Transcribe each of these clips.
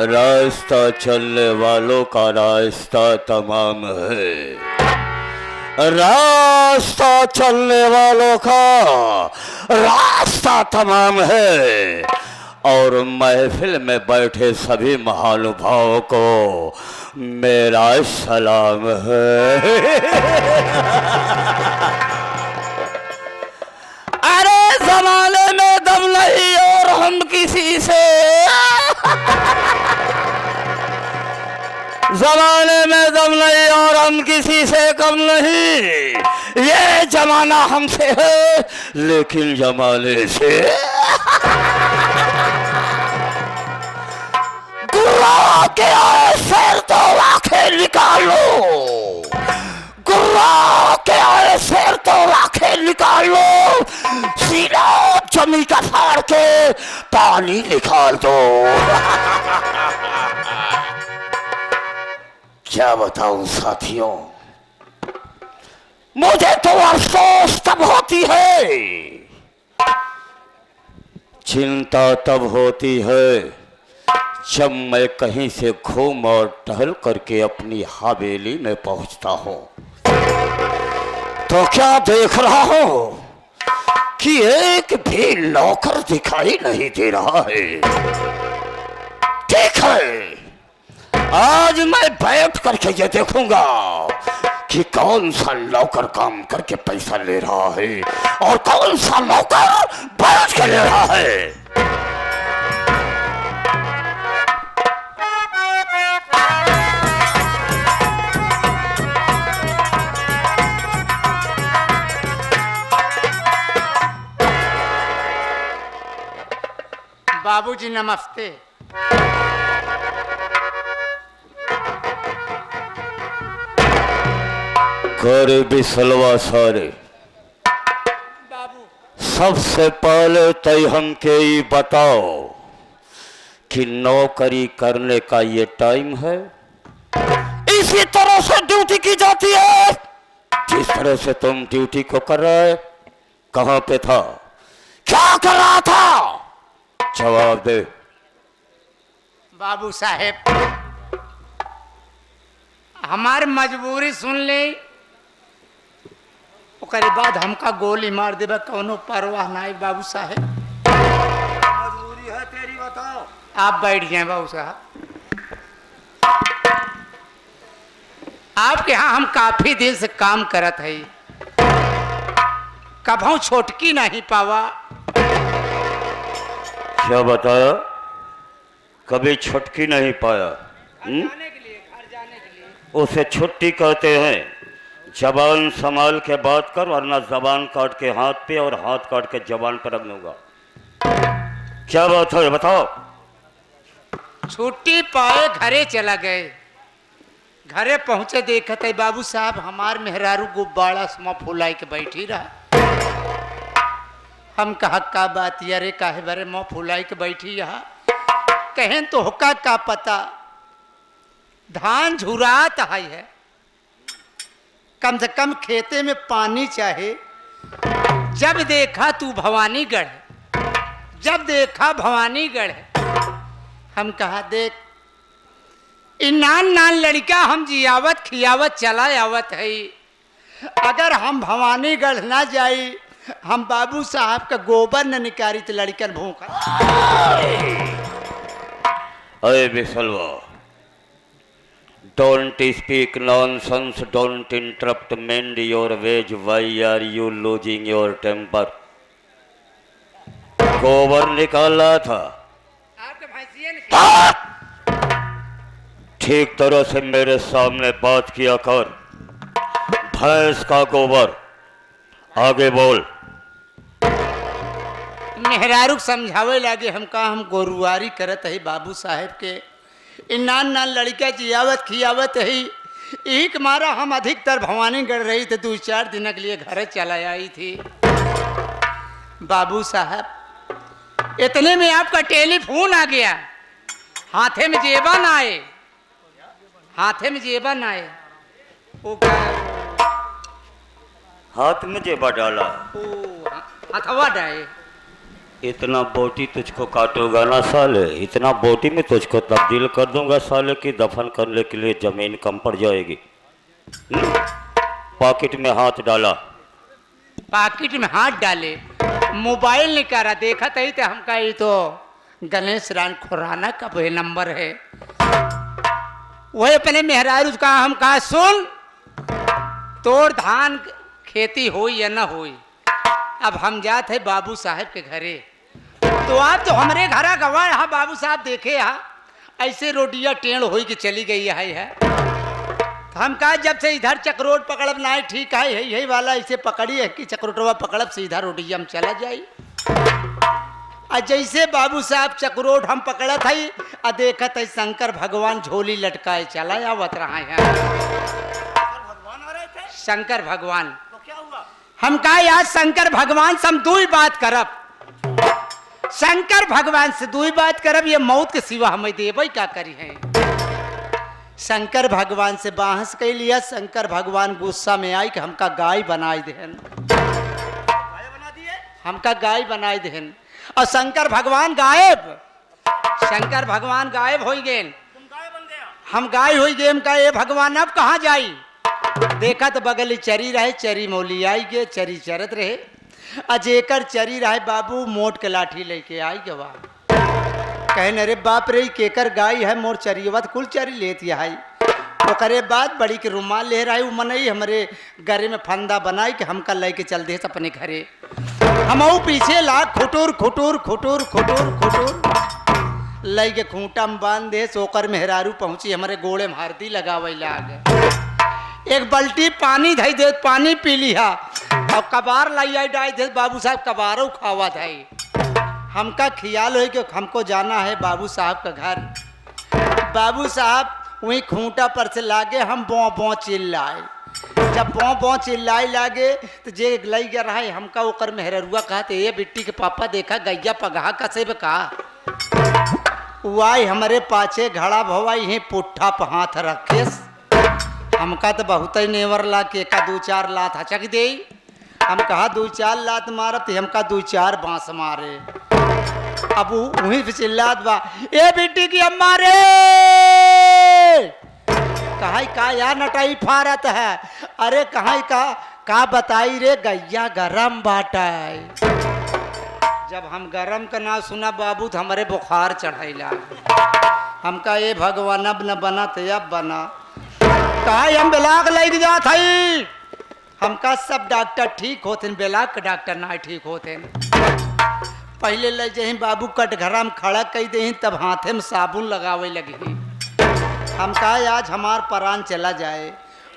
रास्ता चलने वालों का रास्ता तमाम है, रास्ता चलने वालों का रास्ता तमाम है। और महफिल में बैठे सभी महानुभावों को मेरा सलाम है। अरे जमाने में दम नहीं और हम किसी से, जमाने में दम नहीं और हम किसी से कम नहीं। ये जमाना हमसे है लेकिन जमाने से गुर्रा के आए शेर तो आंखें निकालो, गुर्रा के आए शेर तो आंखें निकालो, सीना जमी का फाड़ के पानी निकाल दो। क्या बताऊं साथियों, मुझे तो अफसोस तब होती है, चिंता तब होती है जब मैं कहीं से घूम और टहल करके अपनी हवेली में पहुंचता हूं तो क्या देख रहा हूं कि एक भी नौकर दिखाई नहीं दे रहा है। ठीक है, आज मैं बैठ करके ये देखूंगा कि कौन सा नौकर काम करके पैसा ले रहा है और कौन सा नौकर बैठ के ले रहा है। बाबूजी नमस्ते। करे बिसलवा सारे बाबू सबसे पहले तय हमके ये बताओ कि नौकरी करने का ये टाइम है, इसी तरह से ड्यूटी की जाती है जिस तरह से तुम ड्यूटी को कर रहे। कहां पे था, क्या कर रहा था, जवाब दे। बाबू साहेब हमार मजबूरी सुन ले, ओकरे बाद हमका गोली मार देबा कौनो परवाह नहीं। बाबू साहेब मजबूरी है तेरी, बताओ। आप बैठ जाए बाबू साहब, आपके यहाँ हम काफी देर से काम करत है, कभू छोटकी नहीं पावा। क्या बताया, कभी छुटकी नहीं पाया। जाने के लिए, घर जाने के लिए। उसे छुट्टी कहते हैं। जबान संभाल के बात कर वरना जबान काट के हाथ पे और हाथ काट के जबान पर रख लूंगा। क्या बात है बताओ। छुट्टी पाए घरे चला गए, घरे पहुंचे देखत है बाबू साहब हमार मेहरारू गुब्बारा समा फुलाई के बैठी रहा। हम कहा का बात यारे काहे बारे मुँह फुलाई के बैठी यहाँ, कहें तो होका का पता धान झुरात है, कम से कम खेते में पानी चाहे। जब देखा तू भवानीगढ़, जब देखा भवानीगढ़। हम कहा देख नान नान लड़का हम जियावत खियावत चला आवत है, अगर हम भवानीगढ़ ना जाई हम बाबू साहब का गोबर न निकारी तो लड़कन भूखा। अरे बिसलवा, don't speak nonsense, don't interrupt mend your ways, why are you losing your temper. गोबर निकाला था, ठीक तरह से मेरे सामने बात किया कर। भैंस का गोबर, आगे बोल। मेहरारू समझावे लगे, हम कहा हम गोरुआरी करत है बाबू साहेब के, नान नान लड़का जियावत खियावत है, यही के मारा हम अधिकतर भवानीगढ़ रही थे, 2-4 दिन के लिए घर चला आई थी। बाबू साहब इतने में आपका टेलीफोन आ गया, हाथे में जेबन आए, हाथे में जेबन आए। वो क्या हाथ में जेबा डाला? हथवा डाए। इतना बोटी तुझको काटूंगा ना साले, इतना बोटी में तुझको तब्दील कर दूंगा साले कि दफन करने के लिए जमीन कम पड़ जाएगी। पॉकेट में हाथ डाला? पॉकेट में हाथ डाले, मोबाइल निकाला, देखा तही तो हमका ये तो गणेश रान खुराना का वही नंबर है। वही अपने मेहरारू कहा, हम कहा सुन तोर धान खेती हो या ना हो, अब हम जाते हैं बाबू साहब के घरे। तो आप तो हमारे घर गवाए, हाँ बाबू साहब देखे हाँ ऐसे रोडिया टेढ़ हो के चली गई है। तो हम कहा जब से इधर चक्रोट पकड़ब ना ठीक है, यही वाला ऐसे पकड़ी है कि चक्रोटवा पकड़ब सीधा रोडिया में चला जाई। और जैसे बाबू साहब चक्रोट हम पकड़ा था और देखा था शंकर भगवान झोली लटकाए चला आवत रहा है। शंकर भगवान तो क्या हुआ? हम कहा यार शंकर भगवान से हम दो ही बात करब, शंकर भगवान से दो ही बात करब, ये मौत के सिवा हमें देवे क्या करी है। शंकर भगवान से बहस कर लिया। शंकर भगवान गुस्सा में आई कि हमका गाय बनाई देहन, हमका गाय बनाई देहन। और शंकर भगवान गायब, शंकर भगवान गायब हो गए, हम गाय हो गए। हम कहा भगवान अब कहाँ जाई? देखा तो बगल चरी रहे, चरी मौली आई गे, चरी चरत रहे। अजेकर चरी रहे बाबू मोट के लाठी लेके आई गे। वाह कहने अरे बाप रे केकर गाय है, मोर चरियवा कुल चरी लेती है। ओकरे बाद बड़ी के रुमाल ले रहा है, मनई हमारे घरे में फंदा बनाई कि हमका लेके चल दे अपने घरे। हम पीछे ला खुटूर खुटूर खुटूर खुटूर खुटूर लई के खूंटा में बांध दे। सोकर मेहरारू पहुंची हमारे गोड़े में हरदी लगावे लाग, एक बल्टी पानी धई दे, पानी पी लिया और कबार लाई आई डाई दे। बाबू साहब कबारों खावा धाई। हमका ख्याल हो कि हमको जाना है बाबू साहब का घर। बाबू साहब वहीं खूंटा पर से लागे, हम बौ बौ चिल्लाए। जब बौ बौ चिल्लाए लागे तो जे लई गया रहा है हमका ओकर मेहरुआ कहते ये बिट्टी के पापा देखा गैया पगहा कसे कहा। वाई हमारे पाछे घड़ा भवाई ही पुट्ठा पर हाथ रखे। हमका तो बहुत ही नेवर ला के का 2-4 लात हचक दे। हम कहा 2-4 लात मारत, हमका 2-4 बांस मारे। अब वहीं पे चिल्लात बा ए बेटी की अम्मा रे, कहा का यार नटाई फारत है। अरे कहा का बताई रे गैया गरम बाटाई। जब हम गरम का ना सुना बाबू तो हमारे बुखार चढ़ाईला। हमका ये भगवान अब न बना तो अब बना। कहा हम बेलाग लग जात हई। हमका सब डॉक्टर ठीक होते, बेलाग के डॉक्टर ना ठीक होते। पहले ले जाही बाबू कटघरा में खड़ा कही दे, तब हाथे में साबुन लगावे लगी। हम कहा आज हमार प्राण चला जाए।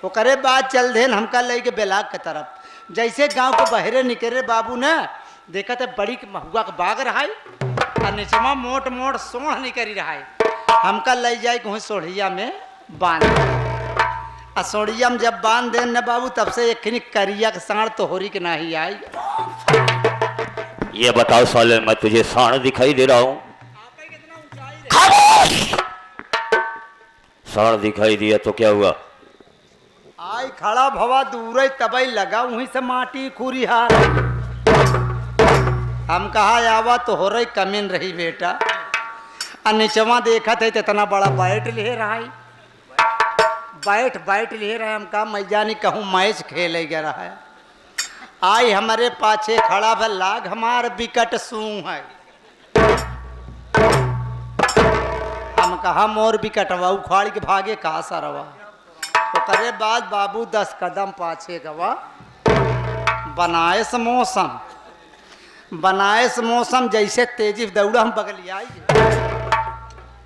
ओकरे बाद चल देन हमका ले के बेलाग के तरफ। जैसे गांव के बहरे निकले बाबू ने देखा तो बड़ी महुआ का बाग रहा है और नीचवा मोट मोट सोढ़ निकरी रहा है। हमका ले जाए कहीं सोढ़िया में बांध, और सोढ़िया में जब बांध दे न बाबू तब से एक करिया के साढ़ तो होरी के नहीं आई। ये बताओ साले मैं तुझे साढ़ दिखाई दे रहा हूँ? साढ़ दिखाई दिया तो क्या हुआ? आई खड़ा भवा दूर तबई लगा वहीं से माटी खूरी हार। हम कहा आवा तो हो रही कमीन रही बेटा। और नीचवा देखा थे तो इतना बड़ा बैट ले रहा है, बैट ले रहा है। हम कहा मैं जानी कहूँ मैच खेले गया रहा है। आई हमारे पाछे खड़ा भल लाग हमार विकट सूं है। हम कहा मोर विकटवा उखाड़ के भागे कहा सरवा। तो करे बाद बाबू 10 कदम पाछे गवा। बनाएस मौसम जैसे तेजी दौड़ा हम बगल आई।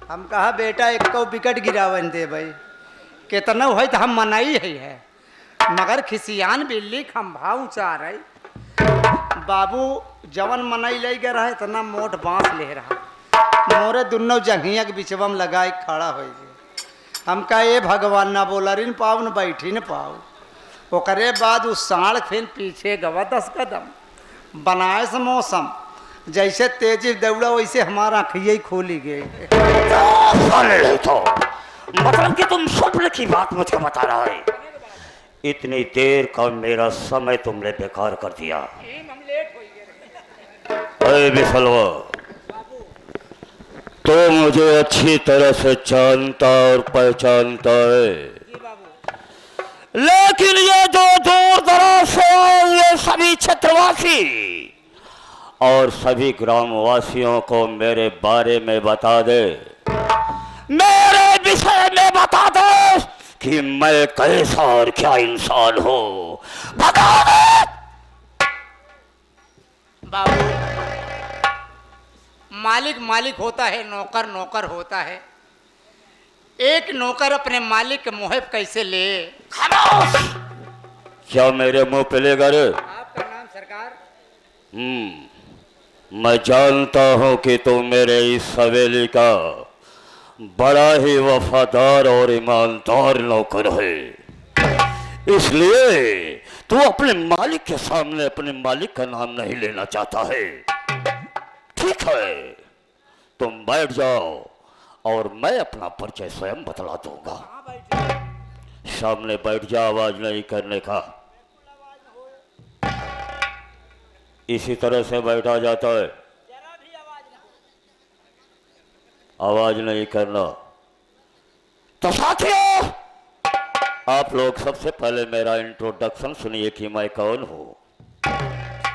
हम कहा बेटा एक को विकट गिरावन दे भाई, कितना है तो हम मनाई है मगर खिसियान बिल्ली खंभा ऊंचा रही। बाबू जवन मनाई ले गया रहा इतना मोट बांस ले रहा, मोरे दोनों जंघिया के बिचवा में लगाए खड़ा हो गए। हम कहा ये भगवान ना बोला रिन पाव न बैठी न पाओ। ओकरे बाद उस साढ़ फिर पीछे गवा 10 कदम बनाए से मौसम जैसे तेजी दौड़ा वैसे हमारा आँखिए ही खोली गई। तो मतलब कि तुम स्वप्न की बात मुझको बता रहा है। इतनी देर का मेरा समय तुमने बेकार कर दिया। अरे बिसलवा, तो मुझे अच्छी तरह से जानता और पहचानता है, लेकिन ये जो दूर दराज से आए हुए सभी क्षेत्रवासी और सभी ग्रामवासियों को मेरे बारे में बता दे, मेरे विषय में बता दे कि मैं कैसा और क्या इंसान हूं। बता दे। बाबू, मालिक मालिक होता है, नौकर नौकर होता है। एक नौकर अपने मालिक के मुँह कैसे ले? खामोश! क्या मेरे मुंह पे लेगा रे? आपका नाम सरकार? मैं जानता हूं कि तू मेरे इस हवेली का बड़ा ही वफादार और ईमानदार नौकर है, इसलिए तू अपने मालिक के सामने अपने मालिक का नाम नहीं लेना चाहता है। ठीक है, तुम बैठ जाओ और मैं अपना परिचय स्वयं बतला दूंगा। सामने बैठ जा, आवाज नहीं करने का। इसी तरह से बैठा जाता है, आवाज नहीं करना। तो साथियों, आप लोग सबसे पहले मेरा इंट्रोडक्शन सुनिए कि मैं कौन हूं।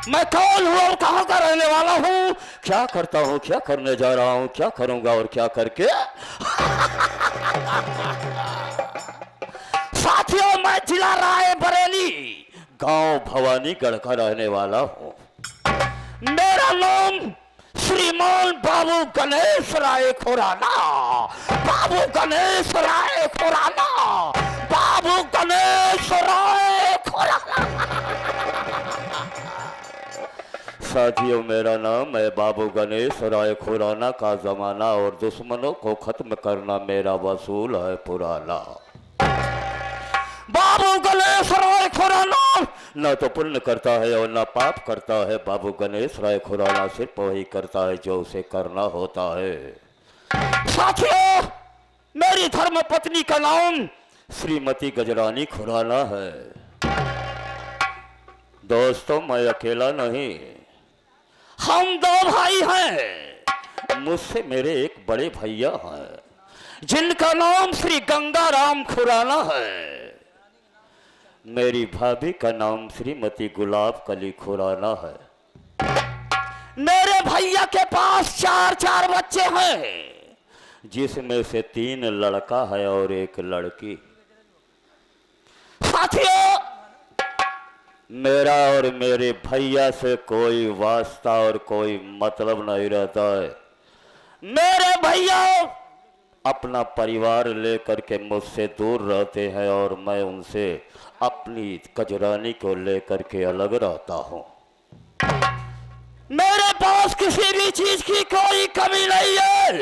मैं कौन हूं और कहां का रहने वाला हूं, क्या करता हूं, क्या करने जा रहा हूं, क्या करूंगा और क्या करके। साथियों, मैं जिला रायबरेली, गांव भवानीगढ़ का रहने वाला हूं। मेरा नाम श्रीमान बाबू गणेश राय खुराना, बाबू गणेश राय खुराना, बाबू गणेश राय खुराना। साथियों, मेरा नाम है बाबू गणेश राय खुराना का जमाना और दुश्मनों को खत्म करना मेरा वसूल है पुराना। बाबू गणेश राय खुराना न तो पुण्य करता है और न पाप करता है। बाबू गणेश राय खुराना सिर्फ वही करता है जो उसे करना होता है। साथियों, मेरी धर्म पत्नी का नाम श्रीमती गजरानी खुराना है। दोस्तों, मैं अकेला नहीं, हम 2 भाई हैं। मुझसे मेरे एक बड़े भैया हैं जिनका नाम श्री गंगाराम खुराना है। मेरी भाभी का नाम श्रीमती गुलाब कली खुराना है। मेरे भैया के पास 4 बच्चे हैं, जिसमें से 3 लड़का है और 1 लड़की। साथियों, मेरा और मेरे भैया से कोई वास्ता और कोई मतलब नहीं रहता है। मेरे भैया अपना परिवार लेकर के मुझसे दूर रहते हैं और मैं उनसे अपनी गजरानी को लेकर के अलग रहता हूं। मेरे पास किसी भी चीज की कोई कमी नहीं है,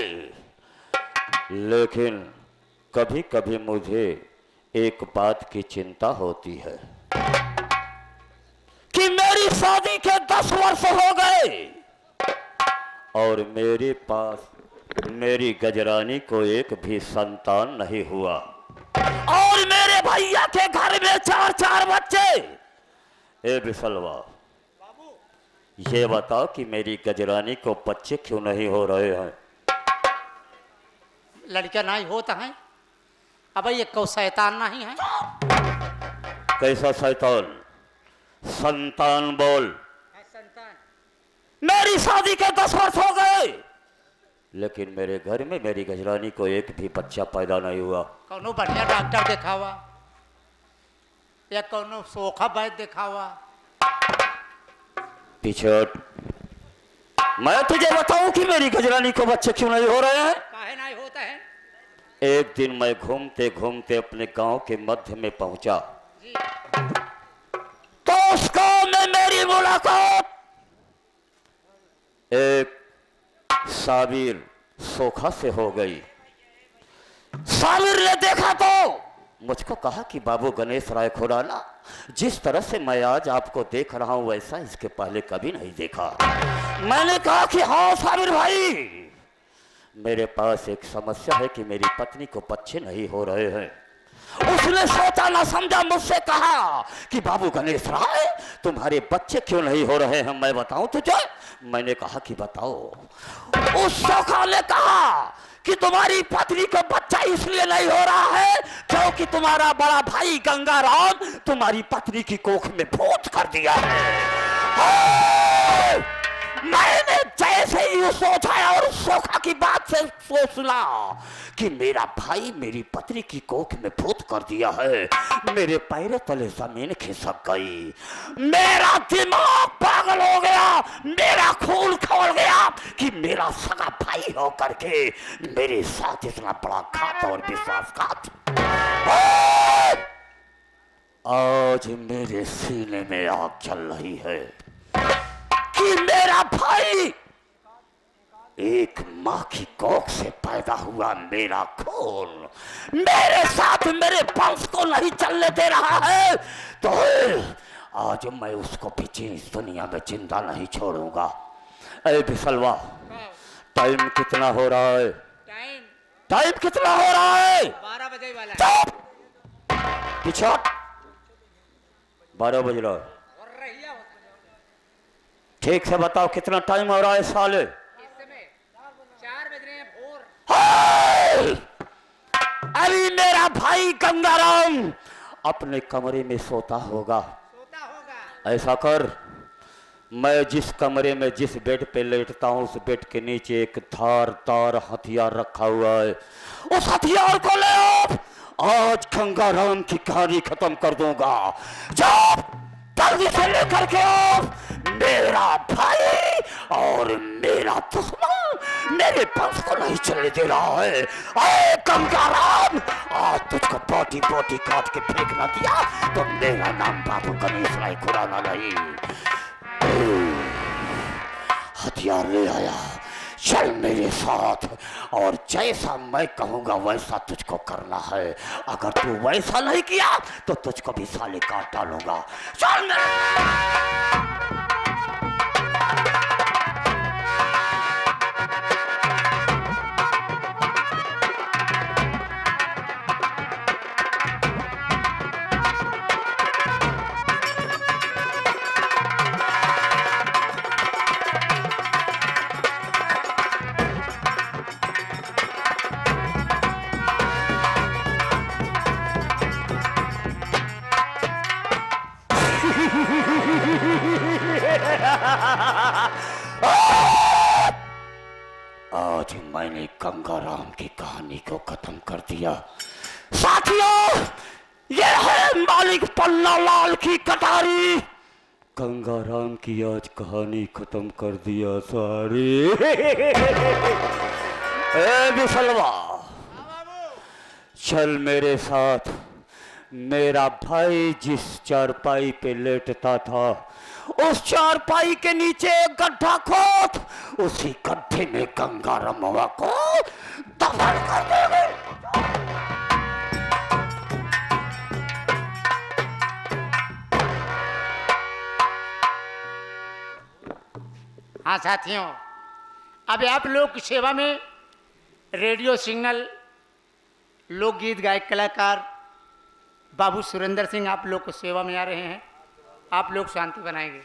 लेकिन कभी कभी मुझे एक बात की चिंता होती है कि मेरी शादी के 10 वर्ष हो गए और मेरे पास मेरी गजरानी को एक भी संतान नहीं हुआ और मेरे भैया के घर में 4 बच्चे। ए बिसलवा, ये बताओ कि मेरी गजरानी को बच्चे क्यों नहीं हो रहे हैं? लड़का नहीं होता है। अब ये कौ शैतान नहीं है। कैसा शैतान? संतान बोल। संतान। मेरी शादी के 10 वर्ष हो गए, लेकिन मेरे घर में मेरी गजरानी को एक भी बच्चा पैदा नहीं हुआ। कौनो बढ़िया डॉक्टर दिखावा या कौनो सोखा वैद्य दिखावा। पीछे मैं तुझे बताऊं कि मेरी गजरानी को बच्चे क्यों नहीं हो रहे हैं। काहे नहीं होता है? एक दिन मैं घूमते घूमते अपने गांव के मध्य में पहुंचा जी। तो उस गांव में मेरी मुलाकात एक साबिर सोखा से हो गई। साबिर ने देखा तो मुझको कहा कि बाबू गणेश राय खुराना, जिस तरह से मैं आज आपको देख रहा हूं वैसा इसके पहले कभी नहीं देखा। मैंने कहा कि हाँ साबिर भाई, मेरे पास एक समस्या है कि मेरी पत्नी को बच्चे नहीं हो रहे हैं। उसने सोचा ना समझा मुझसे कहा कि बाबू गणेश राय, तुम्हारे बच्चे क्यों नहीं हो रहे हैं, मैं बताऊं तुझे। मैंने कहा कि बताओ। उस सौखा ने कहा कि तुम्हारी पत्नी को बच्चा इसलिए नहीं हो रहा है क्योंकि तुम्हारा बड़ा भाई गंगाराम तुम्हारी पत्नी की कोख में भोज कर दिया है। मैंने जैसे ही सोचा और सोखा की बात से सोचना कि मेरा भाई मेरी पत्नी की कोख में भूत कर दिया है, मेरे पैर तले जमीन खिसक गई, मेरा दिमाग पागल हो गया, मेरा खून खौल गया कि मेरा सगा भाई हो करके मेरे साथ इतना बड़ा घात और विश्वासघात। आज मेरे सीने में आग चल रही है कि मेरा भाई एक मां की कोख से पैदा हुआ मेरा खून मेरे साथ मेरे वंश को नहीं चलने दे रहा है, तो आज मैं उसको भी इस दुनिया में जिंदा नहीं छोड़ूंगा। अरे बिसलवा, टाइम कितना हो रहा है? टाइम कितना हो रहा है? 12 बजे वाला है। चुप, पीछे 12 बज रहा है। ठीक से बताओ कितना टाइम हो रहा है साले? 4 बज रहे हैं भोर। अरे मेरा भाई गंगाराम अपने कमरे में सोता होगा। ऐसा कर, मैं जिस कमरे में जिस बेड पे लेटता हूं उस बेड के नीचे एक धारदार हथियार रखा हुआ है, उस हथियार को ले आओ। आज गंगाराम की कहानी खत्म कर दूंगा। जाओ जल्दी से लेकर के आओ। मेरा भाई और मेरा दुश्मन मेरे वंश को नहीं चलने दे रहा है। अरे गंगाराम, आज तुझको बोटी बोटी काट के फेंक ना दिया तो मेरा नाम बाबू गणेश राय खुराना नहीं। हथियार ले आया, चल मेरे साथ और जैसा मैं कहूंगा वैसा तुझको करना है। अगर तू वैसा नहीं किया तो तुझको भी साले काट डालूंगा। चल आज मैंने गंगाराम की कहानी को खत्म कर दिया। साथियों, ये है मालिक पन्ना लाल की कटारी। गंगाराम की आज कहानी खत्म कर दिया सारी। ए बिसलवा, चल मेरे साथ। मेरा भाई जिस चारपाई पे लेटता था उस चारपाई के नीचे एक गड्ढा खोद, उसी गड्ढे में गंगाराम को दफन कर देंगे। हाँ साथियों, अब आप लोग की सेवा में रेडियो सिग्नल लोकगीत गायक कलाकार बाबू सुरेंद्र सिंह आप लोग को सेवा में आ रहे हैं। आप लोग शांति बनाएंगे।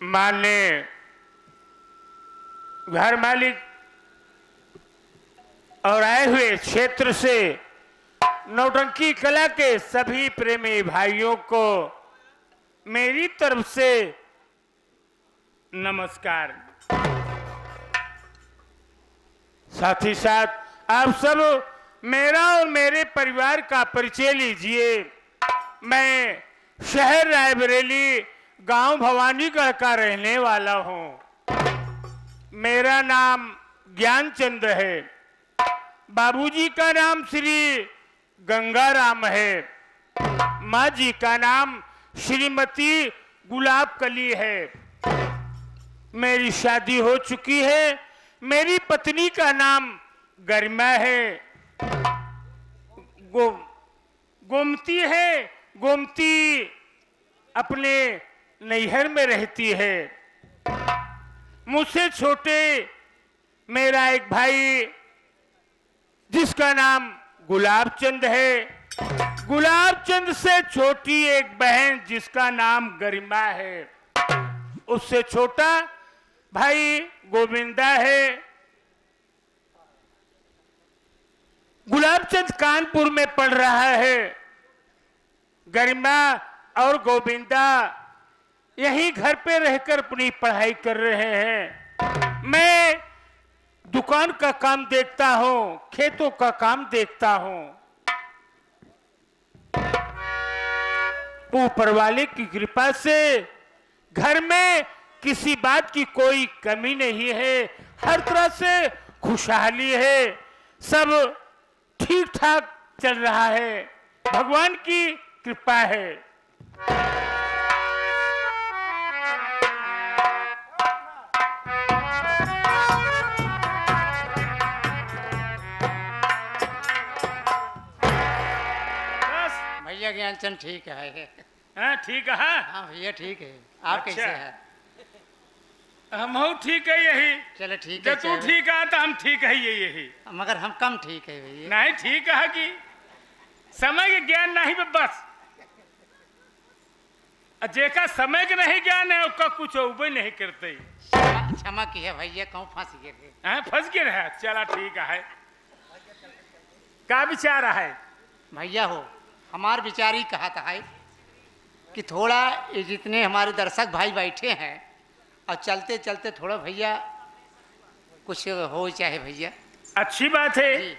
माननीय घर मालिक और आए हुए क्षेत्र से नौटंकी कला के सभी प्रेमी भाइयों को मेरी तरफ से नमस्कार। साथ ही साथ आप सब मेरा और मेरे परिवार का परिचय लीजिए। मैं शहर रायबरेली गांव भवानीगढ़ का रहने वाला हूं। मेरा नाम ज्ञानचंद है। बाबूजी का नाम श्री गंगाराम है। माँ जी का नाम श्रीमती गुलाब कली है। मेरी शादी हो चुकी है। मेरी पत्नी का नाम गरिमा है। गोमती है। गोमती अपने नैहर में रहती है। मुझसे छोटे मेरा एक भाई जिसका नाम गुलाबचंद है। गुलाबचंद से छोटी एक बहन जिसका नाम गरिमा है। उससे छोटा भाई गोविंदा है। गुलाबचंद कानपुर में पढ़ रहा है। गरिमा और गोविंदा यहीं घर पे रहकर अपनी पढ़ाई कर रहे हैं। मैं दुकान का काम देखता हूं, खेतों का काम देखता हूं। ऊपर वाले की कृपा से घर में किसी बात की कोई कमी नहीं है। हर तरह से खुशहाली है। सब ठीक ठाक चल रहा है। भगवान की कृपा है। भैया ज्ञानचंद ठीक है। हाँ ठीक है। हाँ भैया ठीक है। आप अच्छा। कैसे हैं? हम ठीक है यही। चलो ठीक है। जब तू ठीक है तो हम ठीक है यही। मगर हम कम ठीक है भैया। नहीं ठीक है कि समय के ज्ञान नहीं बस जेका समय के नहीं ज्ञान है उसका कुछ उबे नहीं करते। क्षमा की है भैया, कहूँ फंस गए थे। हाँ फंस गए रहे। चला ठीक है। क्या विचार है भैया हो हमार विचार ही कहा था है कि थोड़ा ये जितने हमारे दर्शक भाई बैठे हैं और चलते चलते थोड़ा भैया कुछ हो चाहे भैया। अच्छी बात है। जी।